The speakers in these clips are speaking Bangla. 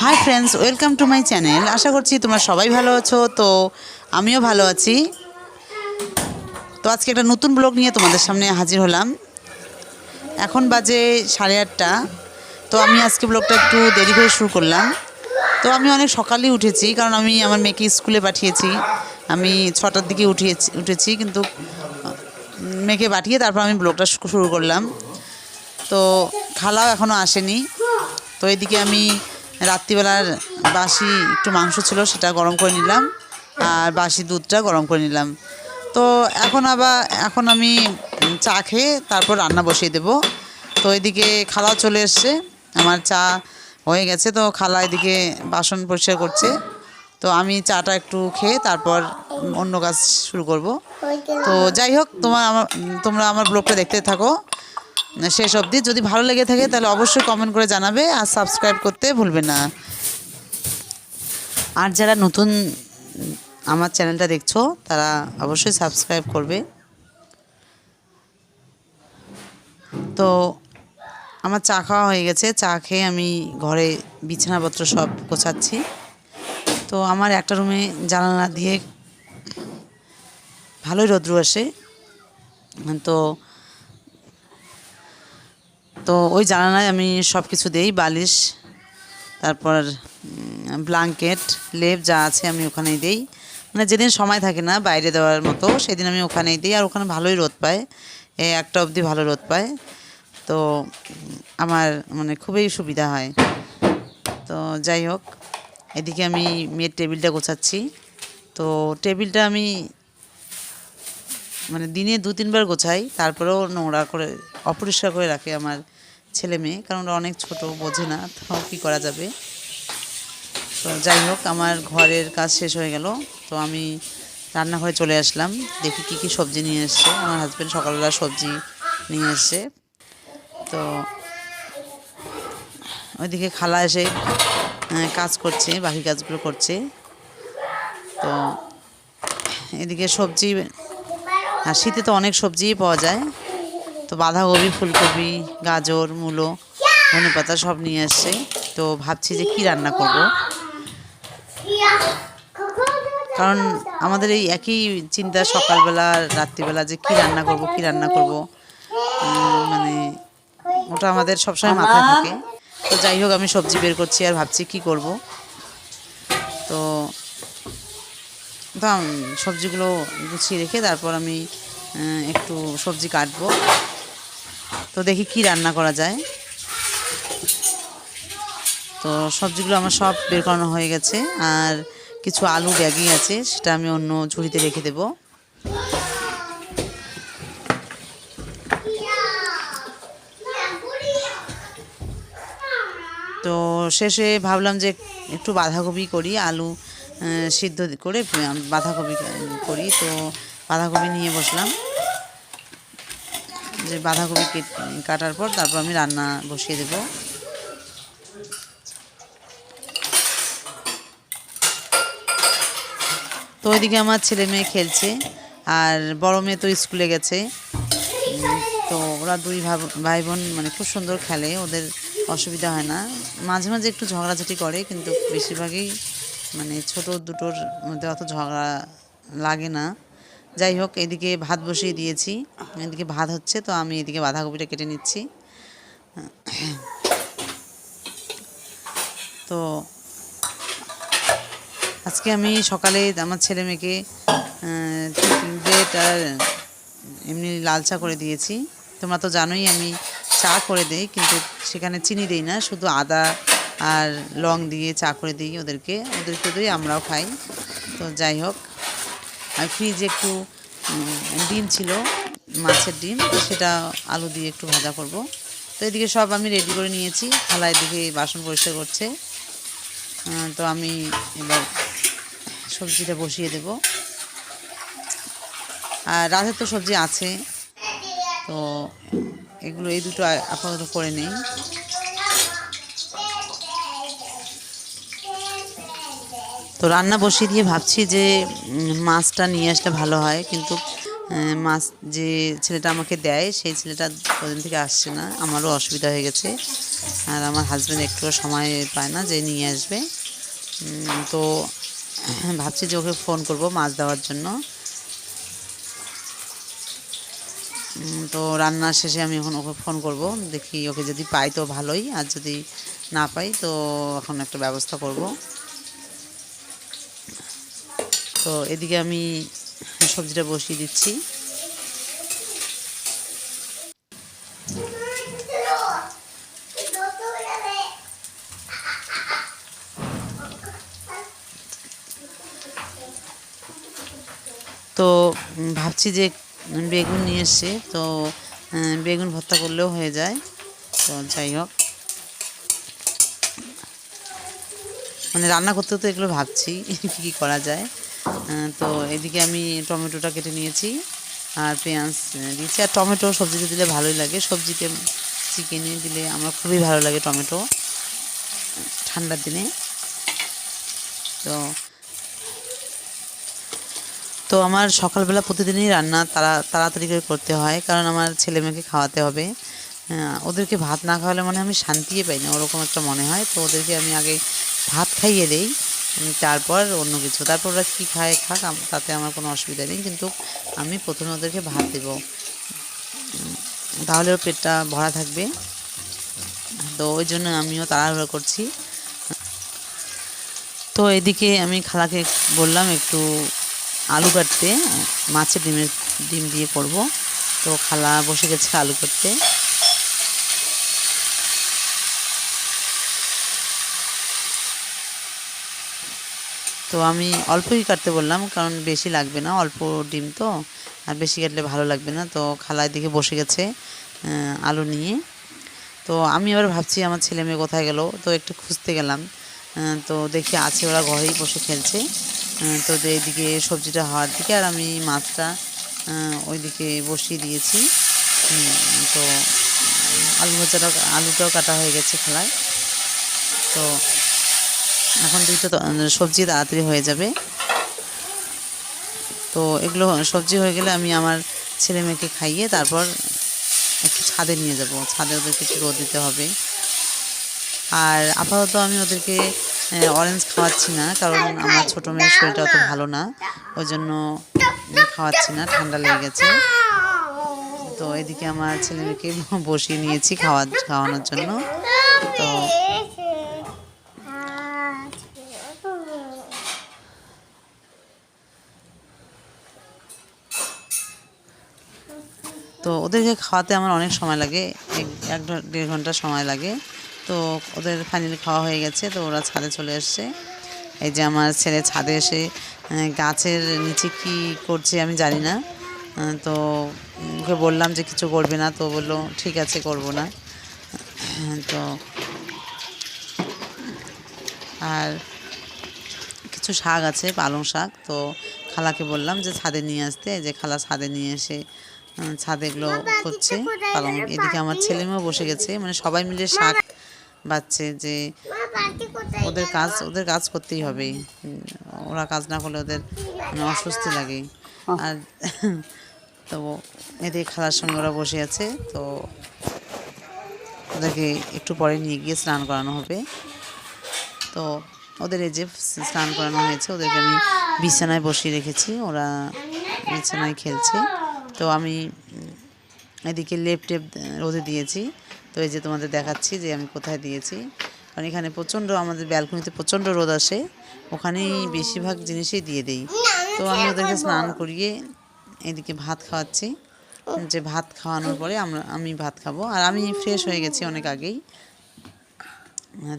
High friends, welcome to my channel. আশা করছি তোমরা সবাই ভালো আছো। তো আমিও ভালো আছি। তো আজকে একটা নতুন ব্লগ নিয়ে তোমাদের সামনে হাজির হলাম। এখন বাজে 8:30। তো আমি আজকে ব্লগটা একটু দেরি করে শুরু করলাম। তো আমি অনেক সকালেই উঠেছি, কারণ আমি আমার মেয়েকে স্কুলে পাঠিয়েছি। আমি 6টার দিকে উঠেছি, কিন্তু মেয়েকে পাঠিয়ে তারপর আমি ব্লগটা শুরু করলাম। তো খালাও এখনও আসেনি। তো এদিকে আমি রাত্রিবেলার বাসি একটু মাংস ছিল, সেটা গরম করে নিলাম, আর বাসি দুধটা গরম করে নিলাম। তো এখন আমি চা খেয়ে তারপর রান্না বসিয়ে দেব। তো এদিকে খালাও চলে এসছে, আমার চা হয়ে গেছে। তো খালা এদিকে বাসন পরিষ্কার করছে। তো আমি চাটা একটু খেয়ে তারপর অন্য কাজ শুরু করব। তো যাই হোক, তোমরা আমার ব্লগটা দেখতে থাকো শেষ অবধি। যদি ভালো লেগে থাকে তাহলে অবশ্যই কমেন্ট করে জানাবে, আর সাবস্ক্রাইব করতে ভুলবে না। আর যারা নতুন আমার চ্যানেলটা দেখছো তারা অবশ্যই সাবস্ক্রাইব করবে। তো আমার চা খাওয়া হয়ে গেছে। চা খেয়ে আমি ঘরে বিছানাপত্র সব গোছাচ্ছি। তো আমার একটা রুমে জানালা দিয়ে ভালোই রৌদ্র আসে। তো তো ওই জানালায় আমি সব কিছু দেই, বালিশ, তারপর ব্ল্যাঙ্কেট, লেপ যা আছে আমি ওখানেই দিই। মানে যেদিন সময় থাকে না বাইরে দেওয়ার মতো, সেদিন আমি ওখানেই দিই। আর ওখানে ভালোই রোদ পায়, এই 1টা অবধি ভালো রোদ পায়। তো আমার মানে খুবই সুবিধা হয়। তো যাই হোক, এদিকে আমি মেয়ের টেবিলটা গোছাচ্ছি। তো টেবিলটা আমি মানে দিনে 2-3 বার গোছাই, তারপরেও নোংরা করে অপরিষ্কার করে রাখে আমার ছেলে মেয়ে, কারণ ওরা অনেক ছোট, বোঝে না। তো কী করা যাবে। তো যাই হোক, আমার ঘরের কাজ শেষ হয়ে গেল। তো আমি রান্নাঘরে চলে আসলাম, দেখি কী কী সবজি নিয়ে এসছে। আমার হাজব্যান্ড সকালবেলা সবজি নিয়ে এসছে। তো ওইদিকে খালা এসে কাজ করছে, বাকি কাজগুলো করছে। তো এদিকে সবজি, আর শীতে তো অনেক সবজিই পাওয়া যায়। তো বাঁধাকপি, ফুলকপি, গাজর, মূলো, ধনেপাতা সব নিয়ে আসছে। তো ভাবছি যে কী রান্না করব, কারণ আমাদের এই একই চিন্তা সকালবেলা রাত্রিবেলা, যে কী রান্না করব। মানে ওটা আমাদের সবসময় মাথায় থাকে। তো যাই হোক, আমি সবজি বের করছি আর ভাবছি কি করব। তো সবজিগুলো গুছিয়ে রেখে তারপর আমি একটু সবজি কাটবো। তো দেখি কি রান্না করা যায়। তো সবজিগুলো আমার সব বের করানো হয়ে গেছে, আর কিছু আলু ব্যাগই আছে, সেটা আমি অন্য ঝুড়িতে রেখে দেব। তো শেষে ভাবলাম যে একটু বাঁধাকপি করি, আলু সিদ্ধ করে বাঁধাকপি করি। তো বাঁধাকপি নিয়ে বসলাম, যে বাঁধাকপি কাটার পর তারপর আমি রান্না বসিয়ে দেব। তো ওইদিকে আমার ছেলে মেয়ে খেলছে, আর বড় মেয়ে তো স্কুলে গেছে। তো ওরা দুই ভাই বোন মানে খুব সুন্দর খেলে, ওদের অসুবিধা হয় না। মাঝে মাঝে একটু ঝগড়াঝাটি করে, কিন্তু বেশিরভাগই মানে ছোট দুটোর মধ্যে অত ঝগড়া লাগে না। যাই হোক, এদিকে ভাত বসিয়ে দিয়েছি, এদিকে ভাত হচ্ছে। তো আমি এদিকে বাঁধাকপিটা কেটে নিচ্ছি। তো আজকে আমি সকালে আমার ছেলে মেয়েকে ব্রেড আর এমনি লাল চা করে দিয়েছি। তোমরা তো জানোই আমি চা করে দিই, কিন্তু সেখানে চিনি দিই না, শুধু আদা আর লং দিয়ে চা করে দিই ওদেরকে দিই, আমরাও খাই। তো যাই হোক, আর ফ্রিজে একটু ডিম ছিল, মাছের ডিম, সেটা আলু দিয়ে একটু ভাজা করব। তো এদিকে সব আমি রেডি করে নিয়েছি। খালা এদিকে বাসন পরিষ্কার করছে। তো আমি এবার সবজিটা বসিয়ে দেব। আর রাতে তো সবজি আছে, তো এই দুটো আপাতত করে নেই। তো রান্না বসিয়ে দিয়ে ভাবছি যে মাছটা নিয়ে আসলে ভালো হয়, কিন্তু মাছ যে ছেলেটা আমাকে দেয় সেই ছেলেটা কদিন থেকে আসছে না, আমারও অসুবিধা হয়ে গেছে। আর আমার হাজব্যান্ড একটুও সময় পায় না যে নিয়ে আসবে। তো ভাবছি যে ওকে ফোন করব মাছ দেওয়ার জন্য। তো রান্না শেষে আমি এখন ওকে ফোন করব, দেখি ওকে যদি পাই তো ভালোই, আর যদি না পাই তো এখন একটা ব্যবস্থা করব। তো এদিকে আমি সবজিটা বসিয়ে দিচ্ছি। তো ভাবছি যে বেগুন নিয়ে এসছে, তো বেগুন ভর্তা করলেও হয়ে যায়। তো যাই হোক, মানে রান্না করতে করতে এগুলো ভাবছি কী কী করা যায়। তো এদিকে আমি টমেটোটা কেটে নিয়েছি আর পেঁয়াজ দিয়েছি। আর টমেটো সবজিতে দিলে ভালোই লাগে, সবজিতে চিকেনে দিলে আমার খুবই ভালো লাগে টমেটো ঠান্ডার দিনে। তো তো আমার সকালবেলা প্রতিদিনই রান্না তাড়াতাড়ি করে করতে হয়, কারণ আমার ছেলে মেয়েকে খাওয়াতে হবে। ওদেরকে ভাত না খাওয়ালে মনে হয় আমি শান্তিই পাই না, ওরকম একটা মনে হয়। তো ওদেরকে আমি আগে ভাত খাইয়ে দেই, তারপর অন্য কিছু, তারপর ওরা কী খায় খাক, তাতে আমার কোনো অসুবিধা নেই। কিন্তু আমি প্রথমে ওদেরকে ভাত দেবো, তাহলে ওর পেটটা ভরা থাকবে। তো ওই জন্য আমিও তাড়াহুড়ো করছি। তো এদিকে আমি খালাকে বললাম একটু আলু কাটতে, মাছের ডিম দিয়ে করব। তো খালা বসে গেছে আলু কাটতে। তো আমি অল্পই কাটতে বললাম, কারণ বেশি লাগবে না, অল্প ডিম তো, আর বেশি কাটলে ভালো লাগবে না। তো খালা এদিকে বসে গেছে আলু নিয়ে। তো আমি আবার ভাবছি আমার ছেলে মেয়ে কোথায় গেল, তো একটু খুঁজতে গেলাম। তো দেখি আছে, ওরা ঘরেই বসে খেলছে। তো এইদিকে সবজিটা হওয়ার দিকে আর আমি মাছটা ওইদিকে বসিয়ে দিয়েছি। তো আলুটাও কাটা হয়ে গেছে খেলায়। তো এখন দুইটা সবজি তাড়াতাড়ি হয়ে যাবে। তো এগুলো সবজি হয়ে গেলে আমি আমার ছেলে মেয়েকে খাইয়ে তারপর একটু ছাদে নিয়ে যাব, ছাদে ওদেরকে একটু রোদ দিতে হবে। আর আপাতত আমি ওদেরকে অরেঞ্জ খাওয়াচ্ছি না, কারণ আমার ছোটো মেয়ের শরীরটা অত ভালো না, ওই জন্য খাওয়াচ্ছি না, ঠান্ডা লেগে গেছে। তো এদিকে আমার ছেলে মেয়েকে বসিয়ে নিয়েছি খাওয়ানোর জন্য। তো তো ওদেরকে খাওয়াতে আমার অনেক সময় লাগে, 1-1.5 ঘন্টা সময় লাগে। তো ওদের ফাইনালি খাওয়া হয়ে গেছে, তো ওরা ছাদে চলে এসছে। এই যে আমার ছেলে ছাদে এসে গাছের নিচে কি করছে আমি জানি না। তো ওকে বললাম যে কিছু করবে না, তো বললো ঠিক আছে করব না। তো আর কিছু শাক আছে, পালং শাক, তো খালাকে বললাম যে ছাদে নিয়ে আসতে, যে খালা ছাদে নিয়ে এসে ছাদে এগুলো করছে পালং। এদিকে আমার ছেলে মেয়েও বসে গেছে, মানে সবাই মিলে শাক বাচ্ছে, যে ওদের কাজ করতেই হবে, ওরা কাজ না করলে ওদের মানে অস্বস্তি লাগে। আর তো এদিকে খালার সঙ্গে ওরা বসে আছে, তো ওদেরকে একটু পরে নিয়ে গিয়ে স্নান করানো হবে। তো ওদের এই যে স্নান করানো হয়েছে, ওদেরকে আমি বিছানায় বসিয়ে রেখেছি, ওরা বিছানায় খেলছে। তো আমি এদিকে লেপ রোদে দিয়েছি। তো এই যে তোমাদের দেখাচ্ছি যে আমি কোথায় দিয়েছি, কারণ এখানে প্রচণ্ড, আমাদের ব্যালকনিতে প্রচণ্ড রোদ আসে, ওখানেই বেশিরভাগ জিনিসই দিয়ে দিই। তো আমি ওদেরকে স্নান করিয়ে এদিকে ভাত খাওয়াচ্ছি, যে ভাত খাওয়ানোর পরে আমি ভাত খাবো। আর আমি ফ্রেশ হয়ে গেছি অনেক আগেই।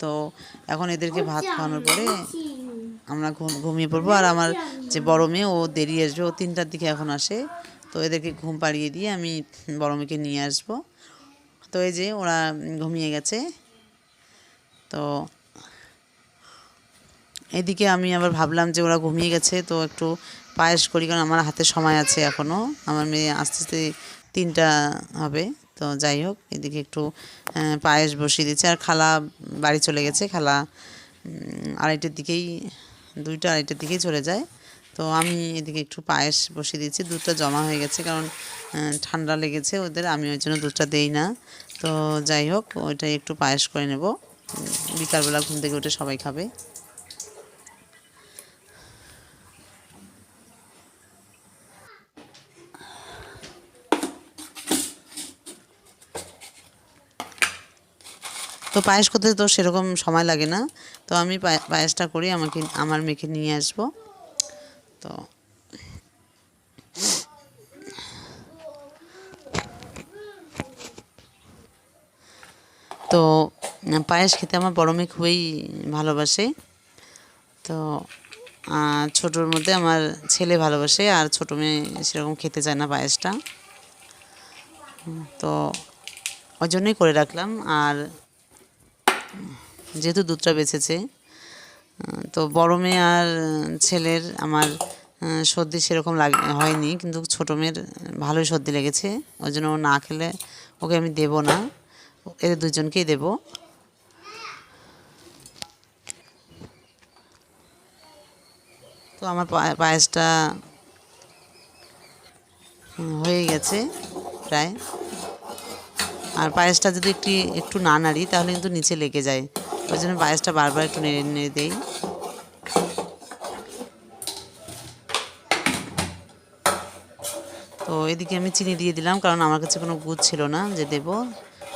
তো এখন এদেরকে ভাত খাওয়ানোর পরে আমরা ঘুমিয়ে পড়বো। আর আমার যে বড় মেয়ে, ও দেরি আসবে, ও 3টার দিকে এখন আসে। তো এদেরকে ঘুম পাড়িয়ে দিয়ে আমি বড় মেয়েকে নিয়ে আসবো। তো এই যে ওরা ঘুমিয়ে গেছে। তো এদিকে আমি আবার ভাবলাম যে ওরা ঘুমিয়ে গেছে, তো একটু পায়েস করি, কারণ আমার হাতে সময় আছে এখনও, আমার মেয়ে আস্তে আস্তে 3টা হবে। তো যাই হোক, এদিকে একটু পায়েস বসিয়ে দিচ্ছে। আর খালা বাড়ি চলে গেছে, খালা 2টা 2:30 দিকেই চলে যায়। তো তো আমি এদিকে একটু পায়েস বসিয়ে দিয়েছি, দুধটা জমা হয়ে গেছে কারণ ঠান্ডা লেগেছে ওদের, আমি ওই জন্য দুধটা দেই না। তো যাই হোক, ওইটাই একটু পায়েস করে নেব, বিকালবেলা ঘুম থেকে উঠে সবাই খাবে। তো পায়েস করতে তো সেরকম সময় লাগে না, তো আমি পায়েসটা করি, আমার মেয়েকে নিয়ে আসবো। তো তো পায়েস খেতে আমার বড় মেয়ে খুবই ভালোবাসে। তো ছোটোর মধ্যে আমার ছেলে ভালোবাসে, আর ছোটো মেয়ে সেরকম খেতে চায় না পায়েসটা। তো ওই জন্যই করে রাখলাম। আর যেহেতু দুধটা বেঁচেছে, তো বড় মেয়ে আর ছেলের আমার সর্দি সেরকম হয়নি, কিন্তু ছোটো মেয়ের ভালোই সর্দি লেগেছে, ওই জন্য ও না খেলে ওকে আমি দেবো না, এদের দুজনকেই দেবো। তো আমার পায়েসটা হয়ে গেছে প্রায়। আর পায়েসটা যদি একটু না নাড়ি তাহলে কিন্তু নিচে লেগে যায়, ওই জন্য পায়েসটা বারবার একটু নেড়ে নেড়ে দিই। তো এদিকে আমি চিনি দিয়ে দিলাম, কারণ আমার কাছে কোনো গুড় ছিল না যে দেব।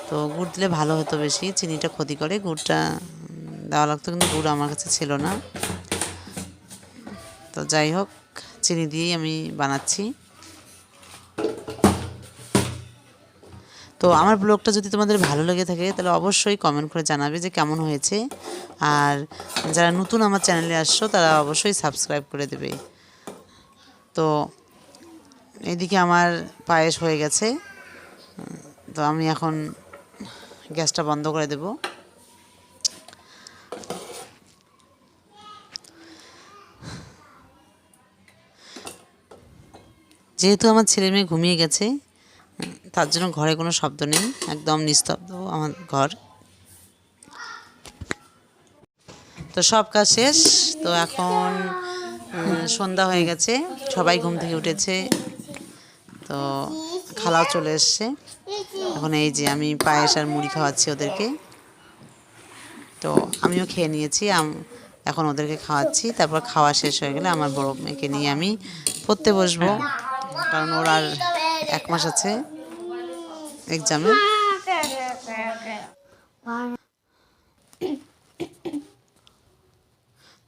তো গুড় দিলে ভালো হতো বেশি, চিনিটা ক্ষতি করে, গুড়টা দেওয়া লাগতো, কিন্তু গুড় আমার কাছে ছিল না। তো যাই হোক, চিনি দিয়েই আমি বানাচ্ছি। তো আমার ব্লগটা যদি তোমাদের ভালো লেগে থাকে তাহলে অবশ্যই কমেন্ট করে জানাবে যে কেমন হয়েছে। আর যারা নতুন আমার চ্যানেলে আসছো তারা অবশ্যই সাবস্ক্রাইব করে দেবে। তো এদিকে আমার পায়েস হয়ে গেছে, তো আমি এখন গ্যাসটা বন্ধ করে দেব। যেহেতু আমার ছেলে মেয়ে ঘুমিয়ে গেছে, তার জন্য ঘরে কোনো শব্দ নেই, একদম নিস্তব্ধ আমার ঘর। তো সব কাজ শেষ, তো এখন সন্ধ্যা হয়ে গেছে, সবাই ঘুম থেকে উঠেছে, তো খালাও চলে এসছে। এখন এই যে আমি পায়েস আর মুড়ি খাওয়াচ্ছি ওদেরকে। তো আমিও খেয়ে নিয়েছি, এখন ওদেরকে খাওয়াচ্ছি, তারপর খাওয়া শেষ হয়ে গেলে আমার বড় মেয়েকে নিয়ে আমি পড়তে বসবো, কারণ ওর আর 1 মাস আছে এক্সামে।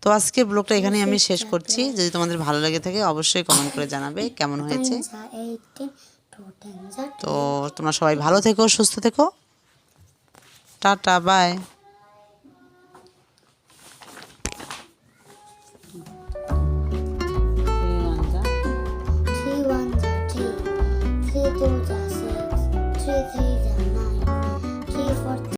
তো আজকে ব্লগটা এখানেই আমি শেষ করছি। যদি তোমাদের ভালো লেগে থাকে অবশ্যই কমেন্ট করে জানাবে কেমন হয়েছে। তো তোমরা সবাই ভালো থেকো, সুস্থ থেকো, টাটা, বাই।